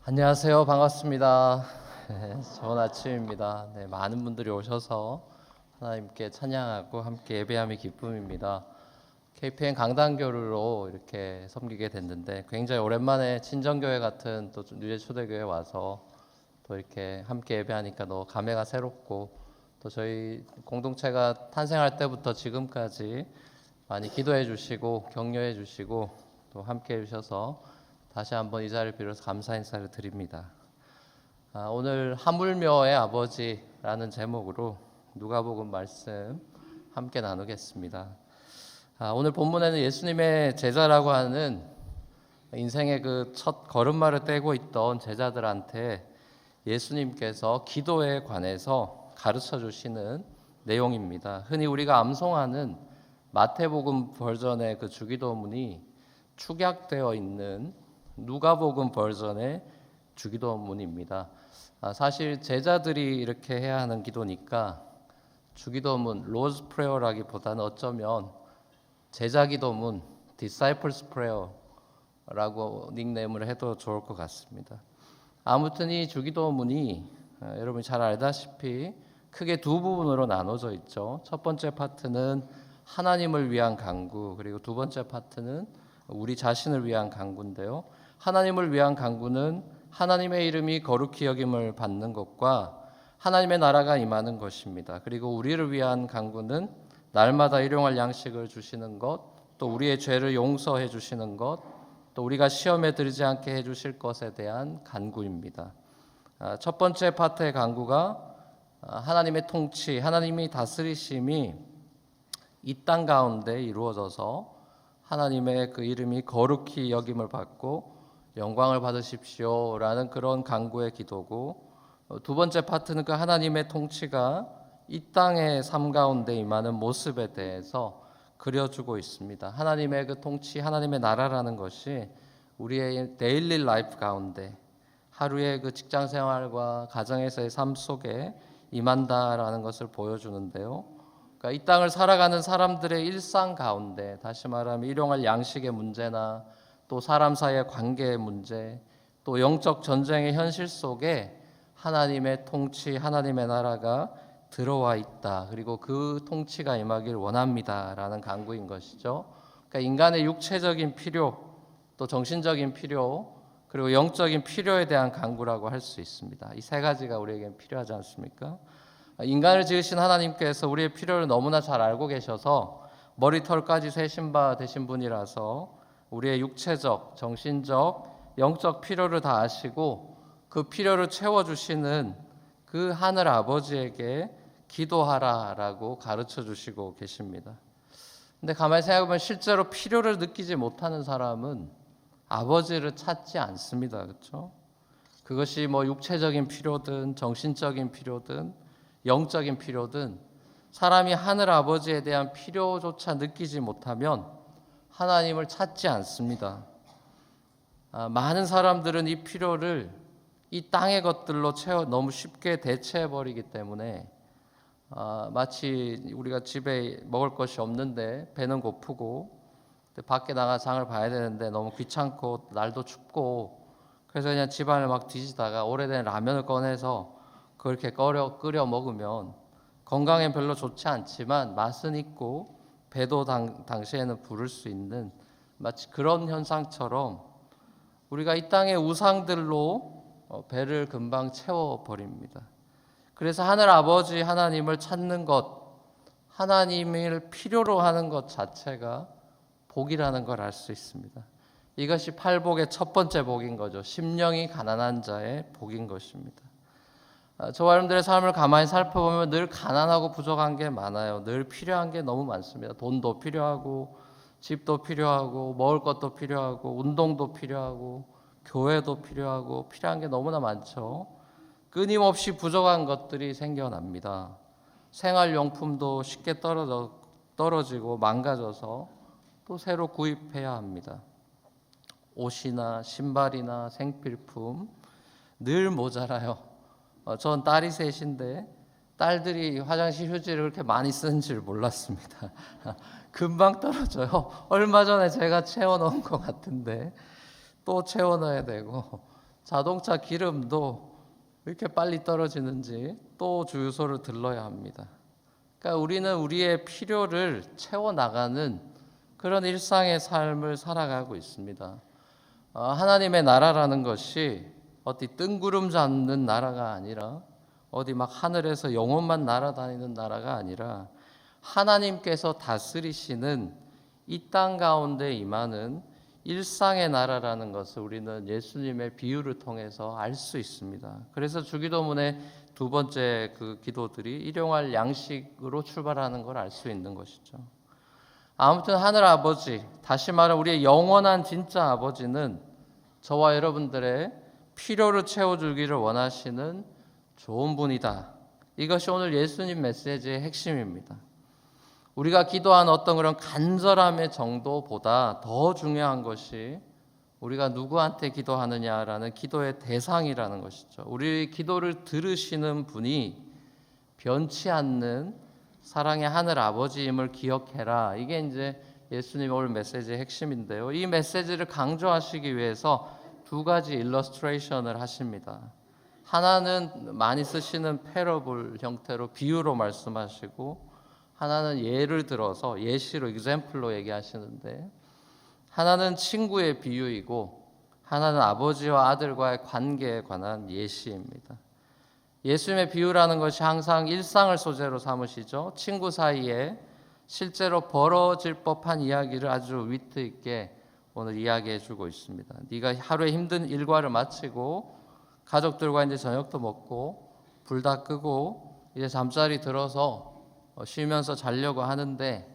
안녕하세요. 반갑습니다. 좋은 아침입니다. 많은 분들이 오셔서 하나님께 찬양하고 함께 예배함이 기쁨입니다. KPN 강단교류로 이렇게 섬기게 됐는데 굉장히 오랜만에 친정교회 같은 또 뉴제 초대교회 와서 또 이렇게 함께 예배하니까 너무 감회가 새롭고 또 저희 공동체가 탄생할 때부터 지금까지 많이 기도해 주시고 격려해 주시고 또 함께 해 주셔서 다시 한번 이 자리를 빌어서 감사 인사를 드립니다. 오늘 하물며의 아버지라는 제목으로 누가복음 말씀 함께 나누겠습니다. 오늘 본문에는 예수님의 제자라고 하는 인생의 그 첫 걸음마를 떼고 있던 제자들한테 예수님께서 기도에 관해서 가르쳐 주시는 내용입니다. 흔히 우리가 암송하는 마태복음 버전의 그 주기도문이 축약되어 있는 누가복음 버전의 주기도문입니다. 사실 제자들이 이렇게 해야 하는 기도니까 주기도문 로즈 프레어라기보다는 어쩌면 제자기도문 디사이플스 프레어라고 닉네임을 해도 좋을 것 같습니다. 아무튼 이 주기도문이 여러분이 잘 알다시피 크게 두 부분으로 나눠져 있죠. 첫 번째 파트는 하나님을 위한 간구, 그리고 두 번째 파트는 우리 자신을 위한 간구인데요. 하나님을 위한 간구는 하나님의 이름이 거룩히 여김을 받는 것과 하나님의 나라가 임하는 것입니다. 그리고 우리를 위한 간구는 날마다 일용할 양식을 주시는 것, 또 우리의 죄를 용서해 주시는 것, 또 우리가 시험에 들지 않게 해주실 것에 대한 간구입니다. 첫 번째 파트의 간구가 하나님의 통치, 하나님이 다스리심이 이 땅 가운데 이루어져서 하나님의 그 이름이 거룩히 여김을 받고 영광을 받으십시오라는 그런 간구의 기도고, 두 번째 파트는 그 하나님의 통치가 이 땅의 삶 가운데 임하는 모습에 대해서 그려주고 있습니다. 하나님의 그 통치, 하나님의 나라라는 것이 우리의 데일리 라이프 가운데 하루의 그 직장 생활과 가정에서의 삶 속에 임한다라는 것을 보여주는데요. 그러니까 이 땅을 살아가는 사람들의 일상 가운데, 다시 말하면 일용할 양식의 문제나 또 사람 사이의 관계의 문제, 또 영적 전쟁의 현실 속에 하나님의 통치, 하나님의 나라가 들어와 있다. 그리고 그 통치가 임하길 원합니다라는 간구인 것이죠. 그러니까 인간의 육체적인 필요, 또 정신적인 필요, 그리고 영적인 필요에 대한 간구라고 할 수 있습니다. 이 세 가지가 우리에게 필요하지 않습니까? 인간을 지으신 하나님께서 우리의 필요를 너무나 잘 알고 계셔서 머리털까지 세신 바 되신 분이라서 우리의 육체적, 정신적, 영적 필요를 다 아시고 그 필요를 채워주시는 그 하늘 아버지에게 기도하라라고 가르쳐 주시고 계십니다. 근데 가만히 생각해보면 실제로 필요를 느끼지 못하는 사람은 아버지를 찾지 않습니다. 그렇죠? 그것이 뭐 육체적인 필요든 정신적인 필요든 영적인 필요든 사람이 하늘 아버지에 대한 필요조차 느끼지 못하면 하나님을 찾지 않습니다. 많은 사람들은 이 필요를 이 땅의 것들로 너무 쉽게 대체해버리기 때문에 마치 우리가 집에 먹을 것이 없는데 배는 고프고 밖에 나가 장을 봐야 되는데 너무 귀찮고 날도 춥고 그래서 그냥 집안을 막 뒤지다가 오래된 라면을 꺼내서 그렇게 끓여 먹으면 건강엔 별로 좋지 않지만 맛은 있고 배도 당시에는 부를 수 있는 마치 그런 현상처럼 우리가 이 땅의 우상들로 배를 금방 채워버립니다. 그래서 하늘 아버지 하나님을 찾는 것, 하나님을 필요로 하는 것 자체가 복이라는 걸 알 수 있습니다. 이것이 팔복의 첫 번째 복인 거죠. 심령이 가난한 자의 복인 것입니다. 저와 여러분들의 삶을 가만히 살펴보면 늘 가난하고 부족한 게 많아요. 늘 필요한 게 너무 많습니다. 돈도 필요하고 집도 필요하고 먹을 것도 필요하고 운동도 필요하고 교회도 필요하고 필요한 게 너무나 많죠. 끊임없이 부족한 것들이 생겨납니다. 생활용품도 쉽게 떨어지고 망가져서 또 새로 구입해야 합니다. 옷이나 신발이나 생필품 늘 모자라요. 전 딸이 셋인데 딸들이 화장실 휴지를 그렇게 많이 쓰는 줄 몰랐습니다. 금방 떨어져요. 얼마 전에 제가 채워놓은 것 같은데 또 채워넣어야 되고 자동차 기름도 왜 이렇게 빨리 떨어지는지 또 주유소를 들러야 합니다. 그러니까 우리는 우리의 필요를 채워나가는 그런 일상의 삶을 살아가고 있습니다. 하나님의 나라라는 것이 어디 뜬구름 잡는 나라가 아니라 어디 막 하늘에서 영혼만 날아다니는 나라가 아니라 하나님께서 다스리시는 이 땅 가운데 임하는 일상의 나라라는 것을 우리는 예수님의 비유를 통해서 알 수 있습니다. 그래서 주기도문의 두 번째 그 기도들이 일용할 양식으로 출발하는 걸 알 수 있는 것이죠. 아무튼 하늘 아버지, 다시 말해 우리의 영원한 진짜 아버지는 저와 여러분들의 필요를 채워주기를 원하시는 좋은 분이다. 이것이 오늘 예수님 메시지의 핵심입니다. 우리가 기도한 어떤 그런 간절함의 정도보다 더 중요한 것이 우리가 누구한테 기도하느냐라는 기도의 대상이라는 것이죠. 우리 기도를 들으시는 분이 변치 않는 사랑의 하늘 아버지임을 기억해라. 이게 이제 예수님의 오늘 메시지의 핵심인데요. 이 메시지를 강조하시기 위해서 두 가지 일러스트레이션을 하십니다. 하나는 많이 쓰시는 패러블 형태로 비유로 말씀하시고, 하나는 예를 들어서 예시로 example로 얘기하시는데, 하나는 친구의 비유이고 하나는 아버지와 아들과의 관계에 관한 예시입니다. 예수님의 비유라는 것이 항상 일상을 소재로 삼으시죠. 친구 사이에 실제로 벌어질 법한 이야기를 아주 위트 있게 오늘 이야기해 주고 있습니다. 네가 하루에 힘든 일과를 마치고 가족들과 이제 저녁도 먹고 불 다 끄고 이제 잠자리 들어서 쉬면서 자려고 하는데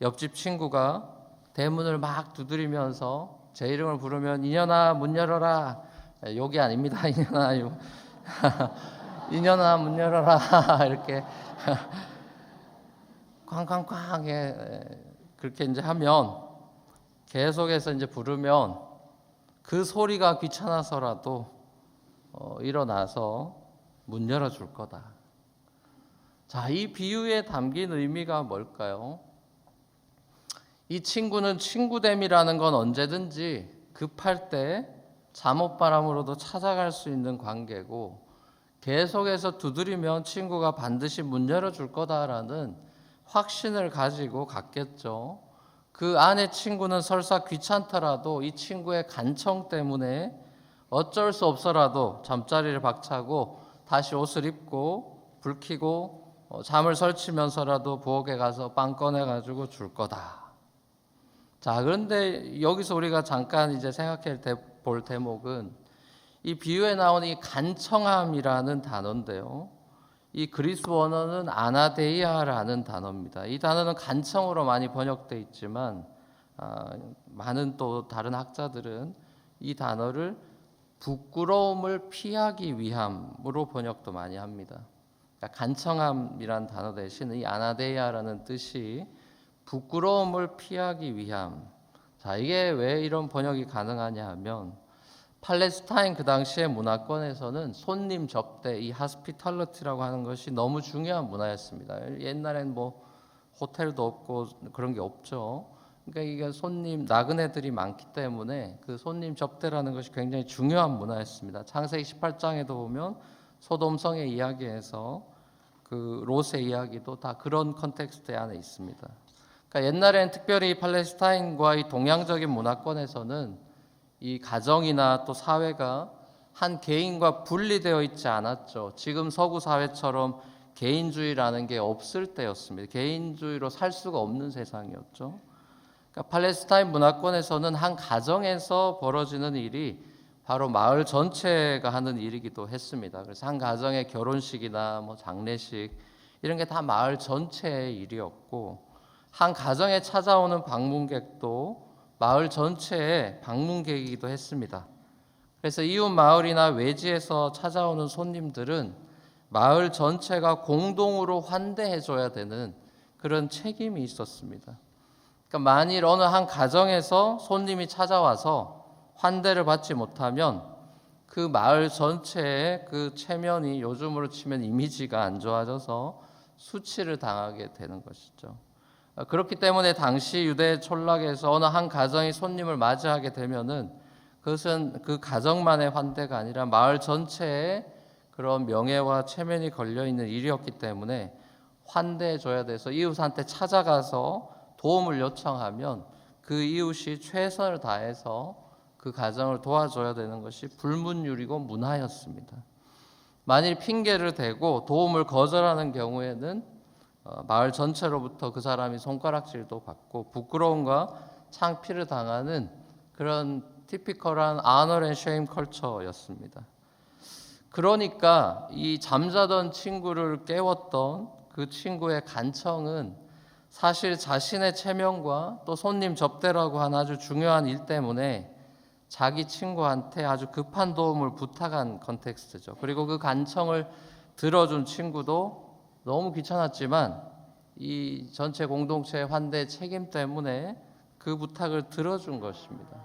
옆집 친구가 대문을 막 두드리면서 제 이름을 부르면 이년아 문 열어라. 욕이 아닙니다. 이년아 이년아 문 열어라. 이렇게 쾅쾅쾅 그렇게 이제 하면 계속해서 이제 부르면 그 소리가 귀찮아서라도 일어나서 문 열어줄 거다. 자, 이 비유에 담긴 의미가 뭘까요? 이 친구는 친구됨이라는 건 언제든지 급할 때 잠옷바람으로도 찾아갈 수 있는 관계고, 계속해서 두드리면 친구가 반드시 문 열어줄 거다라는 확신을 가지고 갔겠죠. 그 안에 친구는 설사 귀찮더라도 이 친구의 간청 때문에 어쩔 수 없어라도 잠자리를 박차고 다시 옷을 입고 불 켜고 잠을 설치면서라도 부엌에 가서 빵 꺼내가지고 줄 거다. 자, 그런데 여기서 우리가 잠깐 이제 생각해 볼 대목은 이 비유에 나오는 이 간청함이라는 단어인데요. 이 그리스 원어는 아나데이아라는 단어입니다. 이 단어는 간청으로 많이 번역돼 있지만 많은 또 다른 학자들은 이 단어를 부끄러움을 피하기 위함으로 번역도 많이 합니다. 그러니까 간청함이라는 단어 대신 이 아나데이아라는 뜻이 부끄러움을 피하기 위함. 자, 이게 왜 이런 번역이 가능하냐 하면 팔레스타인 그 당시의 문화권에서는 손님 접대, 이 하스피탈리티라고 하는 것이 너무 중요한 문화였습니다. 옛날엔 뭐 호텔도 없고 그런 게 없죠. 그러니까 이게 손님 나그네들이 많기 때문에 그 손님 접대라는 것이 굉장히 중요한 문화였습니다. 창세기 18장에도 보면 소돔성의 이야기에서 그 롯의 이야기도 다 그런 컨텍스트 안에 있습니다. 그러니까 옛날엔 특별히 팔레스타인과 이 동양적인 문화권에서는 이 가정이나 또 사회가 한 개인과 분리되어 있지 않았죠. 지금 서구 사회처럼 개인주의라는 게 없을 때였습니다. 개인주의로 살 수가 없는 세상이었죠. 그러니까 팔레스타인 문화권에서는 한 가정에서 벌어지는 일이 바로 마을 전체가 하는 일이기도 했습니다. 그래서 한 가정의 결혼식이나 뭐 장례식 이런 게 다 마을 전체의 일이었고, 한 가정에 찾아오는 방문객도 마을 전체의 방문객이기도 했습니다. 그래서 이웃 마을이나 외지에서 찾아오는 손님들은 마을 전체가 공동으로 환대해줘야 되는 그런 책임이 있었습니다. 그러니까 만일 어느 한 가정에서 손님이 찾아와서 환대를 받지 못하면 그 마을 전체의 그 체면이 요즘으로 치면 이미지가 안 좋아져서 수치를 당하게 되는 것이죠. 그렇기 때문에 당시 유대 촌락에서 어느 한 가정이 손님을 맞이하게 되면은 그것은 그 가정만의 환대가 아니라 마을 전체에 그런 명예와 체면이 걸려 있는 일이었기 때문에 환대해 줘야 돼서 이웃한테 찾아가서 도움을 요청하면 그 이웃이 최선을 다해서 그 가정을 도와줘야 되는 것이 불문율이고 문화였습니다. 만일 핑계를 대고 도움을 거절하는 경우에는 마을 전체로부터 그 사람이 손가락질도 받고 부끄러움과 창피를 당하는 그런 티피컬한 honor and shame 컬처였습니다. 그러니까 이 잠자던 친구를 깨웠던 그 친구의 간청은 사실 자신의 체면과 또 손님 접대라고 한 아주 중요한 일 때문에 자기 친구한테 아주 급한 도움을 부탁한 컨텍스트죠. 그리고 그 간청을 들어준 친구도 너무 귀찮았지만 이 전체 공동체의 환대 책임 때문에 그 부탁을 들어준 것입니다.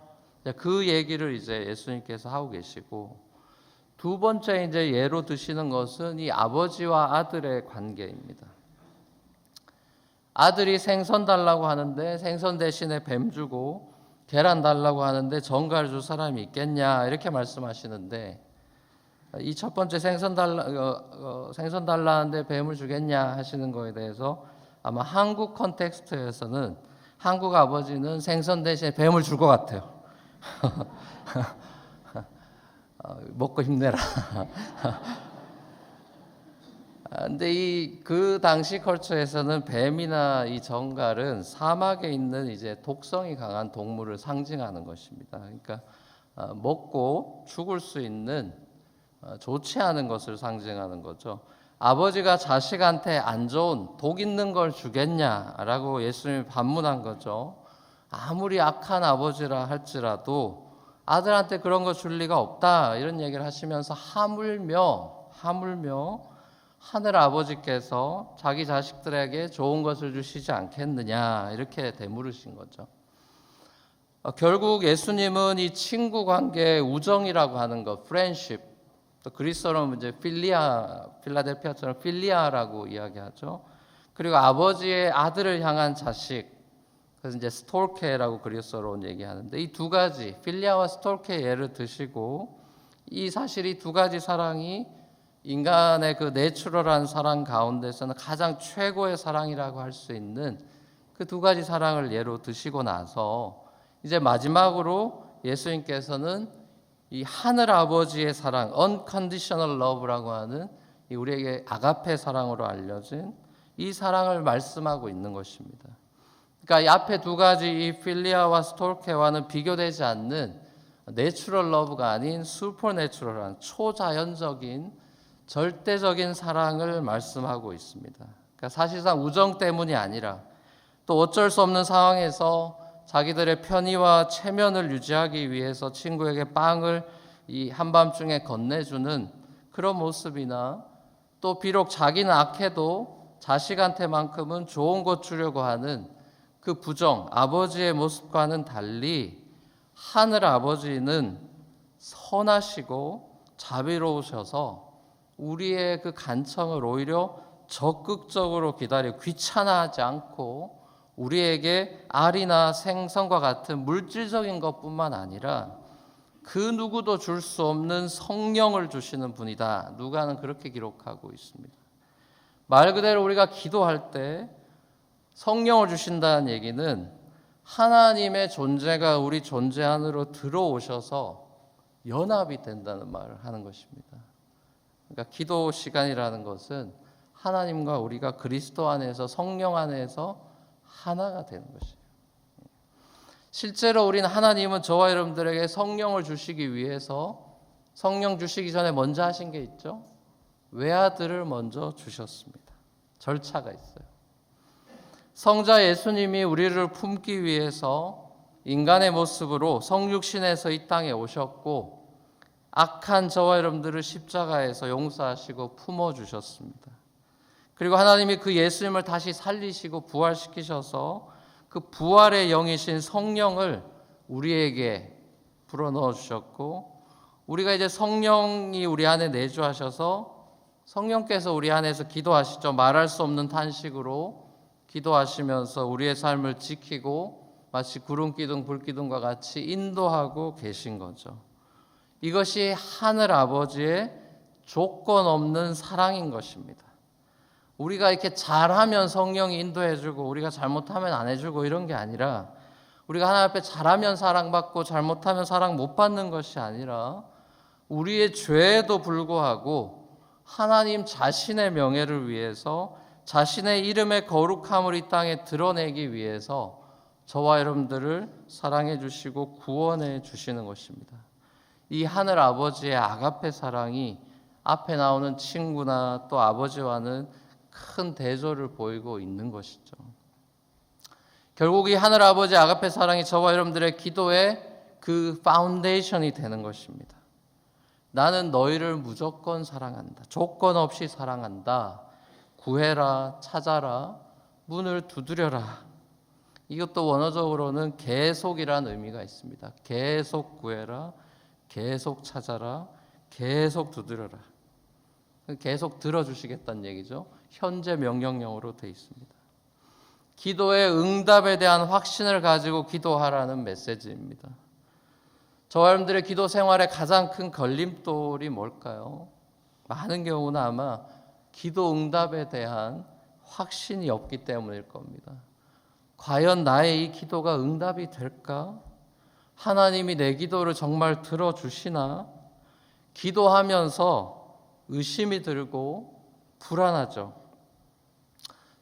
그 얘기를 이제 예수님께서 하고 계시고, 두 번째 이제 예로 드시는 것은 이 아버지와 아들의 관계입니다. 아들이 생선 달라고 하는데 생선 대신에 뱀 주고 계란 달라고 하는데 정갈 줄 사람이 있겠냐 이렇게 말씀하시는데, 이 첫 번째 생선 달라는데 뱀을 주겠냐 하시는 거에 대해서 아마 한국 컨텍스트에서는 한국 아버지는 생선 대신에 뱀을 줄 것 같아요. 먹고 힘내라. 근데 그 당시 컬처에서는 뱀이나 이 정갈은 사막에 있는 이제 독성이 강한 동물을 상징하는 것입니다. 그러니까 먹고 죽을 수 있는 좋지 않은 것을 상징하는 거죠. 아버지가 자식한테 안 좋은 독 있는 걸 주겠냐라고 예수님이 반문한 거죠. 아무리 악한 아버지라 할지라도 아들한테 그런 거 줄 리가 없다 이런 얘기를 하시면서 하물며 하늘 아버지께서 자기 자식들에게 좋은 것을 주시지 않겠느냐 이렇게 되물으신 거죠. 결국 예수님은 이 친구 관계의 우정이라고 하는 것, 프렌십, 또 그리스어로는 이제 필라델피아처럼 필리아라고 이야기하죠. 그리고 아버지의 아들을 향한 자식, 그래서 이제 스톨케라고 그리스어로 얘기하는데, 이 두 가지 필리아와 스톨케 예를 드시고, 이 사실 이 두 가지 사랑이 인간의 그 내추럴한 사랑 가운데서는 가장 최고의 사랑이라고 할 수 있는 그 두 가지 사랑을 예로 드시고 나서 이제 마지막으로 예수님께서는 이 하늘 아버지의 사랑, unconditional love라고 하는 이 우리에게 아가페 사랑으로 알려진 이 사랑을 말씀하고 있는 것입니다. 그러니까 이 앞에 두 가지 이 필리아와 스톨케와는 비교되지 않는 내추럴 러브가 아닌 슈퍼내추럴한 초자연적인 절대적인 사랑을 말씀하고 있습니다. 그러니까 사실상 우정 때문이 아니라 또 어쩔 수 없는 상황에서 자기들의 편의와 체면을 유지하기 위해서 친구에게 빵을 이 한밤중에 건네주는 그런 모습이나, 또 비록 자기는 악해도 자식한테만큼은 좋은 것 주려고 하는 그 부정, 아버지의 모습과는 달리 하늘 아버지는 선하시고 자비로우셔서 우리의 그 간청을 오히려 적극적으로 기다리고 귀찮아하지 않고 우리에게 알이나 생선과 같은 물질적인 것뿐만 아니라 그 누구도 줄 수 없는 성령을 주시는 분이다. 누가는 그렇게 기록하고 있습니다. 말 그대로 우리가 기도할 때 성령을 주신다는 얘기는 하나님의 존재가 우리 존재 안으로 들어오셔서 연합이 된다는 말을 하는 것입니다. 그러니까 기도 시간이라는 것은 하나님과 우리가 그리스도 안에서 성령 안에서 하나가 되는 것이에요. 실제로 우리는 하나님은 저와 여러분들에게 성령을 주시기 위해서 성령 주시기 전에 먼저 하신 게 있죠. 외아들을 먼저 주셨습니다. 절차가 있어요. 성자 예수님이 우리를 품기 위해서 인간의 모습으로 성육신에서 이 땅에 오셨고 악한 저와 여러분들을 십자가에서 용서하시고 품어주셨습니다. 그리고 하나님이 그 예수님을 다시 살리시고 부활시키셔서 그 부활의 영이신 성령을 우리에게 불어넣어 주셨고, 우리가 이제 성령이 우리 안에 내주하셔서 성령께서 우리 안에서 기도하시죠. 말할 수 없는 탄식으로 기도하시면서 우리의 삶을 지키고 마치 구름기둥 불기둥과 같이 인도하고 계신 거죠. 이것이 하늘 아버지의 조건 없는 사랑인 것입니다. 우리가 이렇게 잘하면 성령이 인도해주고 우리가 잘못하면 안 해주고 이런 게 아니라, 우리가 하나님 앞에 잘하면 사랑받고 잘못하면 사랑 못 받는 것이 아니라, 우리의 죄에도 불구하고 하나님 자신의 명예를 위해서, 자신의 이름의 거룩함을 이 땅에 드러내기 위해서 저와 여러분들을 사랑해 주시고 구원해 주시는 것입니다. 이 하늘 아버지의 아가페 사랑이 앞에 나오는 친구나 또 아버지와는 큰 대조를 보이고 있는 것이죠. 결국 이 하늘 아버지의 아가페 사랑이 저와 여러분들의 기도의 그 파운데이션이 되는 것입니다. 나는 너희를 무조건 사랑한다. 조건 없이 사랑한다. 구해라, 찾아라, 문을 두드려라. 이것도 원어적으로는 계속이라는 의미가 있습니다. 계속 구해라, 계속 찾아라, 계속 두드려라. 계속 들어주시겠다는 얘기죠. 현재 명령형으로 되어 있습니다. 기도의 응답에 대한 확신을 가지고 기도하라는 메시지입니다. 저와 여러분들의 기도 생활의 가장 큰 걸림돌이 뭘까요? 많은 경우는 아마 기도 응답에 대한 확신이 없기 때문일 겁니다. 과연 나의 이 기도가 응답이 될까? 하나님이 내 기도를 정말 들어주시나? 기도하면서 의심이 들고 불안하죠.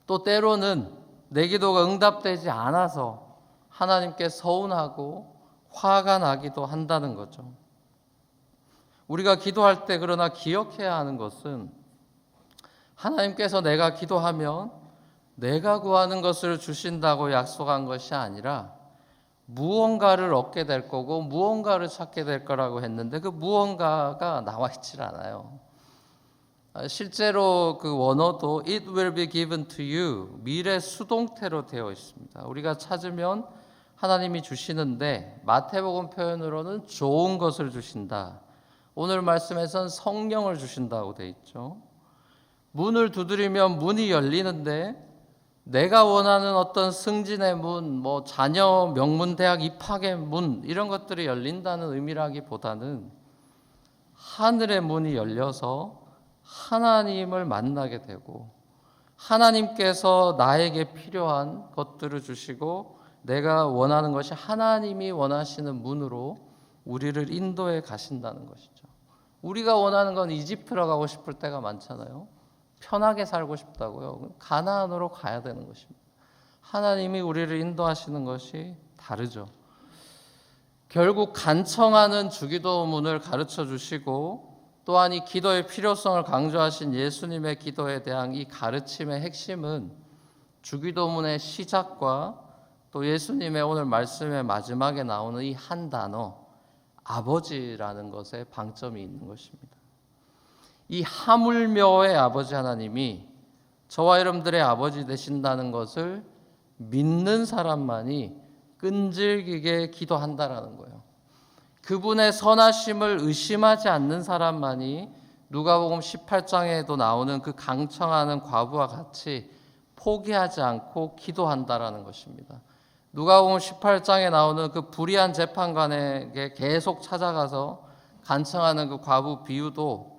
또 때로는 내 기도가 응답되지 않아서 하나님께 서운하고 화가 나기도 한다는 거죠. 우리가 기도할 때 그러나 기억해야 하는 것은, 하나님께서 내가 기도하면 내가 구하는 것을 주신다고 약속한 것이 아니라 무언가를 얻게 될 거고 무언가를 찾게 될 거라고 했는데, 그 무언가가 나와 있질 않아요. 실제로 그 원어도 It will be given to you, 미래 수동태로 되어 있습니다. 우리가 찾으면 하나님이 주시는데, 마태복음 표현으로는 좋은 것을 주신다. 오늘 말씀에선 성령을 주신다고 되어 있죠. 문을 두드리면 문이 열리는데, 내가 원하는 어떤 승진의 문, 자녀 명문대학 입학의 문, 이런 것들이 열린다는 의미라기보다는 하늘의 문이 열려서 하나님을 만나게 되고, 하나님께서 나에게 필요한 것들을 주시고, 내가 원하는 것이 하나님이 원하시는 문으로 우리를 인도해 가신다는 것이죠. 우리가 원하는 건 이집트로 가고 싶을 때가 많잖아요. 편하게 살고 싶다고요. 가나안으로 가야 되는 것입니다. 하나님이 우리를 인도하시는 것이 다르죠. 결국 간청하는 주기도문을 가르쳐 주시고, 또한 이 기도의 필요성을 강조하신 예수님의 기도에 대한 이 가르침의 핵심은 주기도문의 시작과 또 예수님의 오늘 말씀의 마지막에 나오는 이 한 단어, 아버지라는 것에 방점이 있는 것입니다. 이 하물며의 아버지 하나님이 저와 여러분들의 아버지 되신다는 것을 믿는 사람만이 끈질기게 기도한다라는 거예요. 그분의 선하심을 의심하지 않는 사람만이 누가복음 18장에도 나오는 그 강청하는 과부와 같이 포기하지 않고 기도한다라는 것입니다. 누가복음 18장에 나오는 그 불의한 재판관에게 계속 찾아가서 간청하는 그 과부 비유도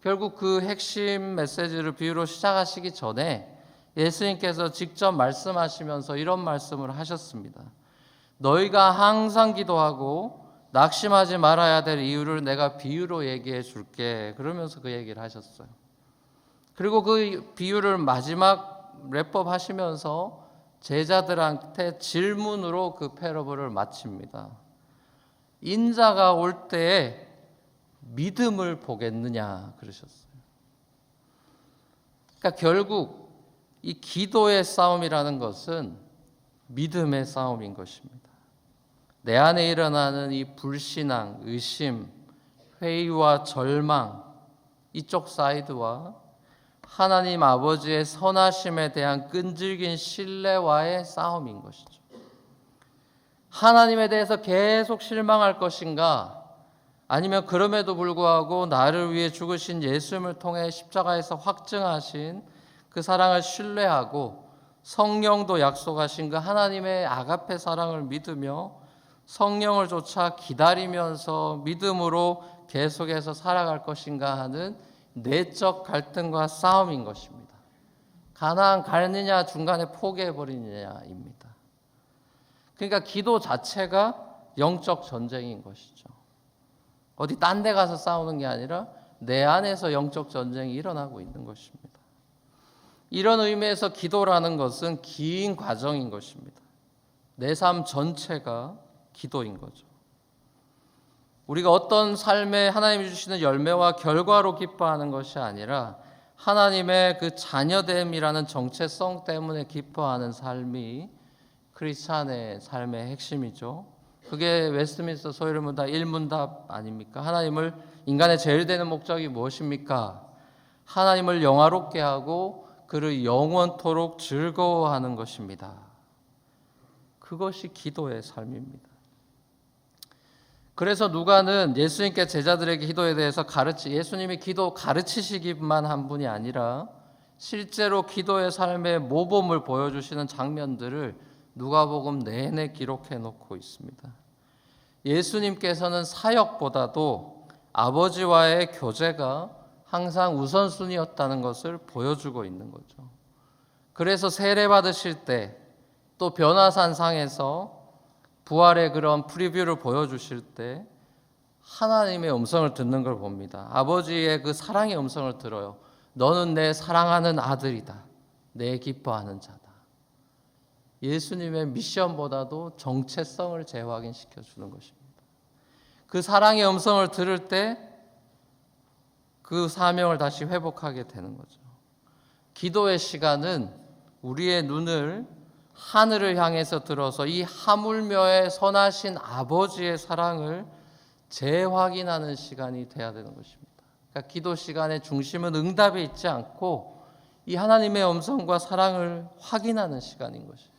결국 그 핵심 메시지를 비유로 시작하시기 전에 예수님께서 직접 말씀하시면서 이런 말씀을 하셨습니다. 너희가 항상 기도하고 낙심하지 말아야 될 이유를 내가 비유로 얘기해 줄게. 그러면서 그 얘기를 하셨어요. 그리고 그 비유를 마지막 랩업 하시면서 제자들한테 질문으로 그 패러블을 마칩니다. 인자가 올 때에 믿음을 보겠느냐 그러셨어요. 그러니까 결국 이 기도의 싸움이라는 것은 믿음의 싸움인 것입니다. 내 안에 일어나는 이 불신앙, 의심, 회의와 절망, 이쪽 사이드와 하나님 아버지의 선하심에 대한 끈질긴 신뢰와의 싸움인 것이죠. 하나님에 대해서 계속 실망할 것인가? 아니면 그럼에도 불구하고 나를 위해 죽으신 예수님을 통해 십자가에서 확증하신 그 사랑을 신뢰하고 성령도 약속하신 그 하나님의 아가페 사랑을 믿으며 성령을 쫓아 기다리면서 믿음으로 계속해서 살아갈 것인가 하는 내적 갈등과 싸움인 것입니다. 가나안 가느냐 중간에 포기해버리느냐입니다. 그러니까 기도 자체가 영적 전쟁인 것이죠. 어디 딴 데 가서 싸우는 게 아니라 내 안에서 영적 전쟁이 일어나고 있는 것입니다. 이런 의미에서 기도라는 것은 긴 과정인 것입니다. 내 삶 전체가 기도인 거죠. 우리가 어떤 삶에 하나님이 주시는 열매와 결과로 기뻐하는 것이 아니라 하나님의 그 자녀됨이라는 정체성 때문에 기뻐하는 삶이 크리스찬의 삶의 핵심이죠. 그게 웨스트민스터 소요리 문답 1문답 아닙니까? 하나님을 인간의 제일 되는 목적이 무엇입니까? 하나님을 영화롭게 하고 그를 영원토록 즐거워하는 것입니다. 그것이 기도의 삶입니다. 그래서 누가는 예수님께 제자들에게 기도에 대해서 예수님이 기도 가르치시기만 한 분이 아니라 실제로 기도의 삶의 모범을 보여주시는 장면들을 누가복음 내내 기록해 놓고 있습니다. 예수님께서는 사역보다도 아버지와의 교제가 항상 우선순위였다는 것을 보여주고 있는 거죠. 그래서 세례 받으실 때 또 변화산상에서 부활의 그런 프리뷰를 보여주실 때 하나님의 음성을 듣는 걸 봅니다. 아버지의 그 사랑의 음성을 들어요. 너는 내 사랑하는 아들이다. 내 기뻐하는 자다. 예수님의 미션보다도 정체성을 재확인시켜 주는 것입니다. 그 사랑의 음성을 들을 때 그 사명을 다시 회복하게 되는 거죠. 기도의 시간은 우리의 눈을 하늘을 향해서 들어서 이 하물며의 선하신 아버지의 사랑을 재확인하는 시간이 돼야 되는 것입니다. 그러니까 기도 시간의 중심은 응답에 있지 않고 이 하나님의 음성과 사랑을 확인하는 시간인 것이에요.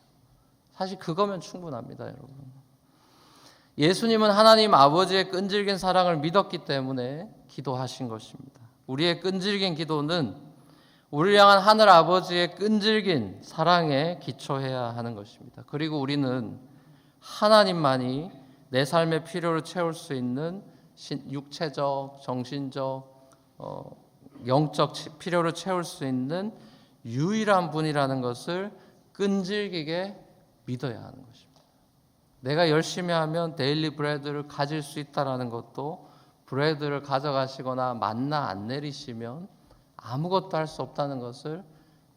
사실 그거면 충분합니다, 여러분. 예수님은 하나님 아버지의 끈질긴 사랑을 믿었기 때문에 기도하신 것입니다. 우리의 끈질긴 기도는 우리를 향한 하늘 아버지의 끈질긴 사랑에 기초해야 하는 것입니다. 그리고 우리는 하나님만이 내 삶의 필요를 채울 수 있는 육체적, 정신적, 영적 필요를 채울 수 있는 유일한 분이라는 것을 끈질기게 믿어야 하는 것입니다. 내가 열심히 하면 데일리 브레드를 가질 수 있다는 것도 브레드를 가져가시거나 만나 안 내리시면 아무것도 할 수 없다는 것을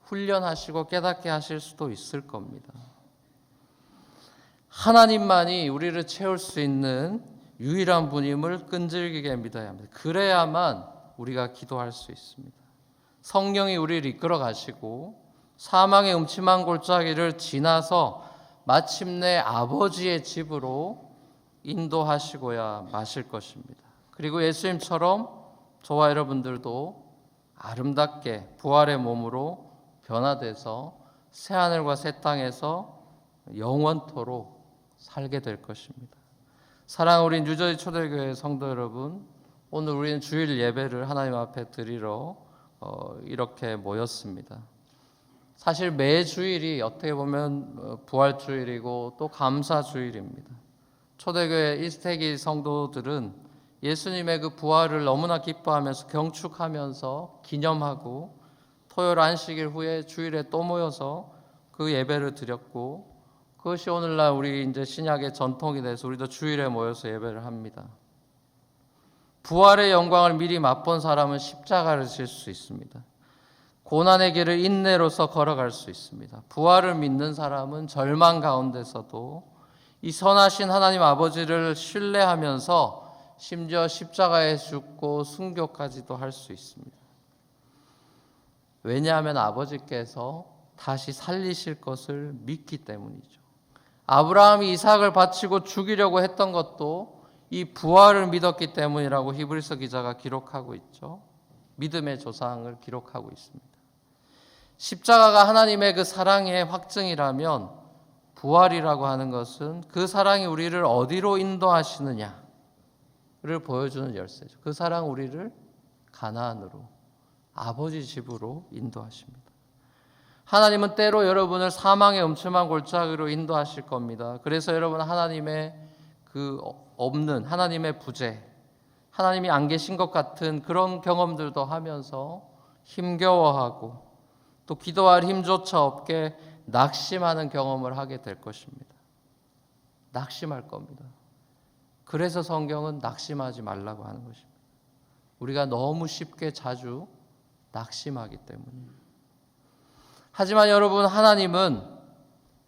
훈련하시고 깨닫게 하실 수도 있을 겁니다. 하나님만이 우리를 채울 수 있는 유일한 분임을 끈질기게 믿어야 합니다. 그래야만 우리가 기도할 수 있습니다. 성령이 우리를 이끌어 가시고 사망의 음침한 골짜기를 지나서 마침내 아버지의 집으로 인도하시고야 마실 것입니다. 그리고 예수님처럼 저와 여러분들도 아름답게 부활의 몸으로 변화돼서 새하늘과 새 땅에서 영원토록 살게 될 것입니다. 사랑하는 우리 뉴저지 초대교회 성도 여러분, 오늘 우리는 주일 예배를 하나님 앞에 드리러 이렇게 모였습니다. 사실 매 주일이 어떻게 보면 부활주일이고 또 감사주일입니다. 초대교회 이스테기 성도들은 예수님의 그 부활을 너무나 기뻐하면서 경축하면서 기념하고 토요일 안식일 후에 주일에 또 모여서 그 예배를 드렸고 그것이 오늘날 우리 이제 신약의 전통이 돼서 우리도 주일에 모여서 예배를 합니다. 부활의 영광을 미리 맛본 사람은 십자가를 질 수 있습니다. 고난의 길을 인내로서 걸어갈 수 있습니다. 부활을 믿는 사람은 절망 가운데서도 이 선하신 하나님 아버지를 신뢰하면서 심지어 십자가에 죽고 순교까지도 할 수 있습니다. 왜냐하면 아버지께서 다시 살리실 것을 믿기 때문이죠. 아브라함이 이삭을 바치고 죽이려고 했던 것도 이 부활을 믿었기 때문이라고 히브리서 기자가 기록하고 있죠. 믿음의 조상을 기록하고 있습니다. 십자가가 하나님의 그 사랑의 확증이라면 부활이라고 하는 것은 그 사랑이 우리를 어디로 인도하시느냐 를 보여주는 열쇠죠. 그 사랑 우리를 가나안으로 아버지 집으로 인도하십니다. 하나님은 때로 여러분을 사망의 음침한 골짜기로 인도하실 겁니다. 그래서 여러분 하나님의 그 없는 하나님의 부재, 하나님이 안 계신 것 같은 그런 경험들도 하면서 힘겨워하고 또 기도할 힘조차 없게 낙심하는 경험을 하게 될 것입니다. 낙심할 겁니다. 그래서 성경은 낙심하지 말라고 하는 것입니다. 우리가 너무 쉽게 자주 낙심하기 때문입니다. 하지만 여러분, 하나님은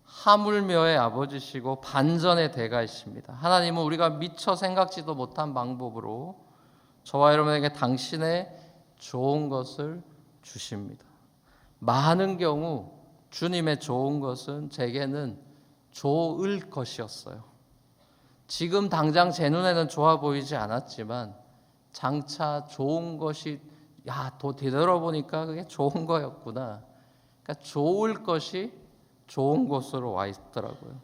하물며의 아버지시고 반전의 대가이십니다. 하나님은 우리가 미처 생각지도 못한 방법으로 저와 여러분에게 당신의 좋은 것을 주십니다. 많은 경우 주님의 좋은 것은 제게는 좋을 것이었어요. 지금 당장 제 눈에는 좋아 보이지 않았지만 장차 좋은 것이 더 되돌아보니까 그게 좋은 거였구나. 그러니까 좋을 것이 좋은 곳으로 와 있더라고요.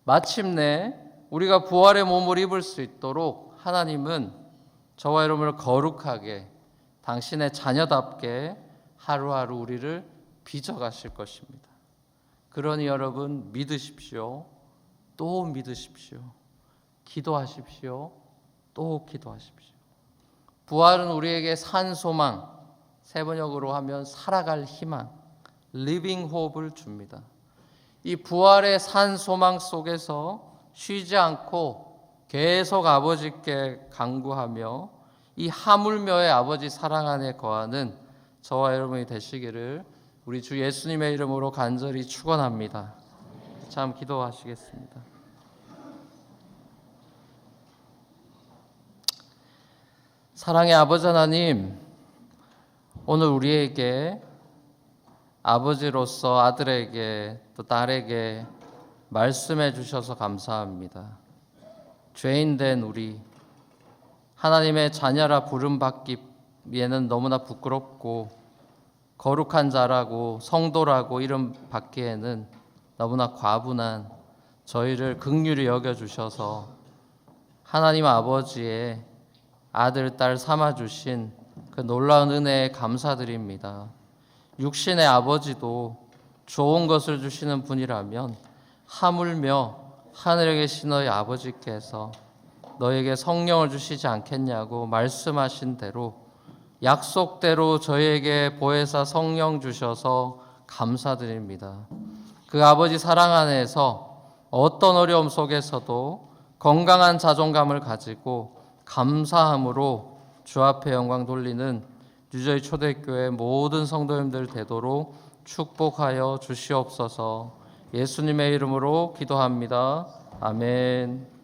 마침내 우리가 부활의 몸을 입을 수 있도록 하나님은 저와 여러분을 거룩하게 당신의 자녀답게 하루하루 우리를 빚어가실 것입니다. 그러니 여러분 믿으십시오. 또 믿으십시오. 기도하십시오. 또 기도하십시오. 부활은 우리에게 산 소망, 세번역으로 하면 살아갈 희망, living hope을 줍니다. 이 부활의 산 소망 속에서 쉬지 않고 계속 아버지께 간구하며 이 하물며의 아버지 사랑 안에 거하는 저와 여러분이 되시기를 우리 주 예수님의 이름으로 간절히 축원합니다. 참 기도하시겠습니다. 사랑의 아버지 하나님, 오늘 우리에게 아버지로서 아들에게 또 딸에게 말씀해 주셔서 감사합니다. 죄인된 우리, 하나님의 자녀라 부름받기에는 너무나 부끄럽고 거룩한 자라고 성도라고 이름 받기에는 너무나 과분한 저희를 긍휼히 여겨주셔서 하나님 아버지의 아들, 딸 삼아주신 그 놀라운 은혜에 감사드립니다. 육신의 아버지도 좋은 것을 주시는 분이라면 하물며 하늘에 계신 너희 아버지께서 너에게 성령을 주시지 않겠냐고 말씀하신 대로 약속대로 저희에게 보혜사 성령 주셔서 감사드립니다. 그 아버지 사랑 안에서 어떤 어려움 속에서도 건강한 자존감을 가지고 감사함으로 주 앞에 영광 돌리는 유저희 초대교회 모든 성도님들 되도록 축복하여 주시옵소서. 예수님의 이름으로 기도합니다. 아멘.